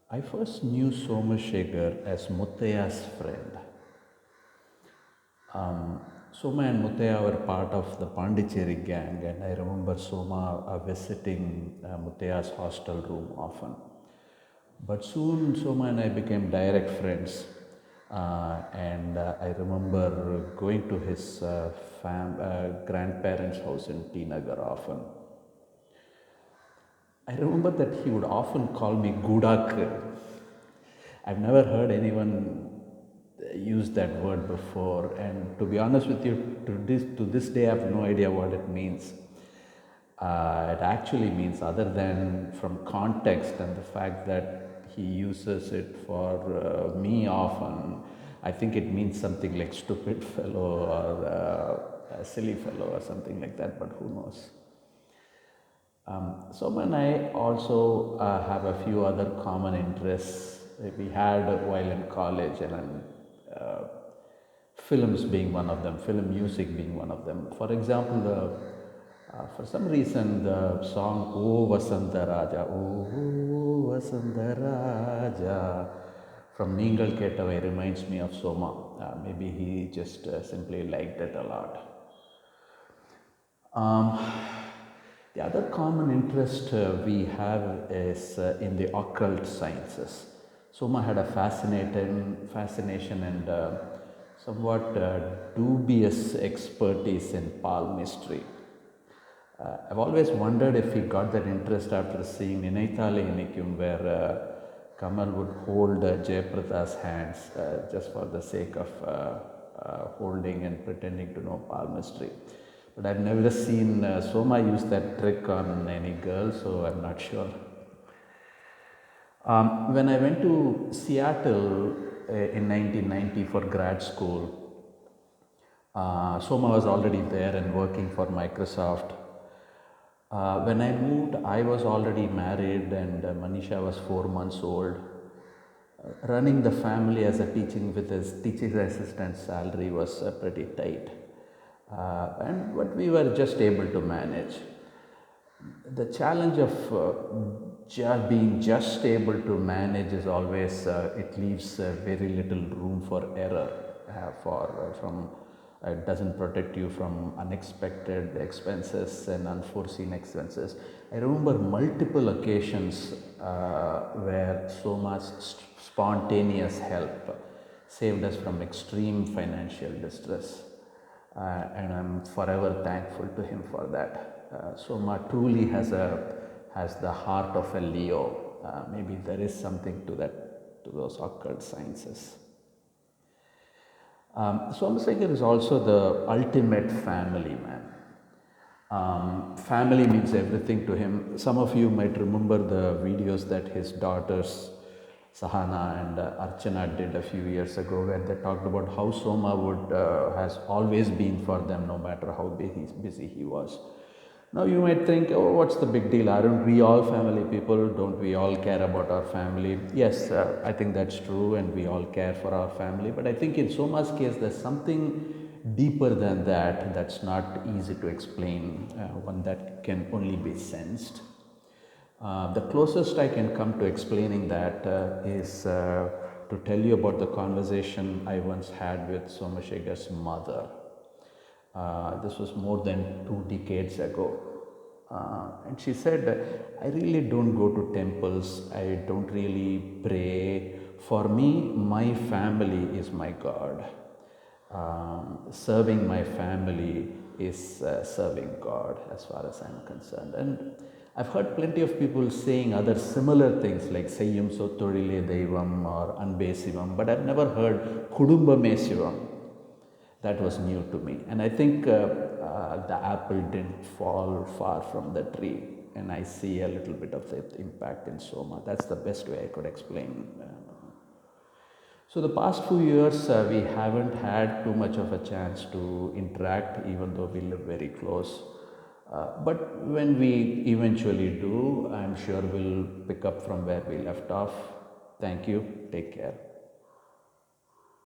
I first knew Somashekhar as Muthaya's friend. Soma and Muthaya were part of the Pondicherry gang, and I remember Soma visiting Muthaya's hostel room often. But soon Soma and I became direct friends, and I remember going to his grandparents' house in T Nagar often. I remember that he would often call me Gudak. I've never heard anyone use that word before, and to be honest with you, to this day, I have no idea what it means. It actually means, other than from context and the fact that he uses it for me often, I think it means something like stupid fellow or a silly fellow or something like that, but who knows. Soma and I also have a few other common interests that we had while in college, and uh, films being one of them, film music being one of them. For example, for some reason, the song "O Vasanta Raja," "O Vasanta Raja" from Ningal Ketavai reminds me of Soma. Maybe he just simply liked it a lot. Um, the other common interest we have is in the occult sciences. Soma had a fascination and somewhat dubious expertise in palmistry. I've always wondered if he got that interest after seeing Ninaithale Inikum, where Kamal would hold Jayaprada's hands just for the sake of holding and pretending to know palmistry. But I've never seen Soma use that trick on any girl, so I'm not sure. When I went to Seattle in 1990 for grad school, Soma was already there and working for Microsoft. When I moved, I was already married, and Manisha was 4 months old. Running the family as a teaching assistant salary was pretty tight, but we were just able to manage. The challenge of being just able to manage is always it leaves very little room for error. It doesn't protect you from unexpected expenses and unforeseen expenses. I remember multiple occasions where Soma's spontaneous help saved us from extreme financial distress, and I'm forever thankful to him for that. Soma truly has the heart of a Leo. Maybe there is something to that, to those occult sciences. Somasekhar is also the ultimate family man. Family means everything to him. Some of you might remember the videos that his daughters Sahana and Archana did a few years ago, where they talked about how Soma has always been for them, no matter how busy he was. Now you might think, oh, what's the big deal? Aren't we all family people? Don't we all care about our family? Yes, I think that's true, and we all care for our family. But I think in Soma's case, there's something deeper than that that's not easy to explain, one that can only be sensed. The closest I can come to explaining that is to tell you about the conversation I once had with Somashekhara's mother. This was more than 2 decades ago. And she said, I really don't go to temples, I don't really pray. For me, my family is my God. Serving my family is serving God, as far as I'm concerned. And I've heard plenty of people saying other similar things like Seyyum Sottorile Deivam or Anbe Sivam, but I've never heard Kudumbame Sivam. That was new to me, and I think the apple didn't fall far from the tree, and I see a little bit of that impact in Soma. That's the best way I could explain. So the past few years, we haven't had too much of a chance to interact, even though we live very close. But when we eventually do, I'm sure we'll pick up from where we left off. Thank you. Take care.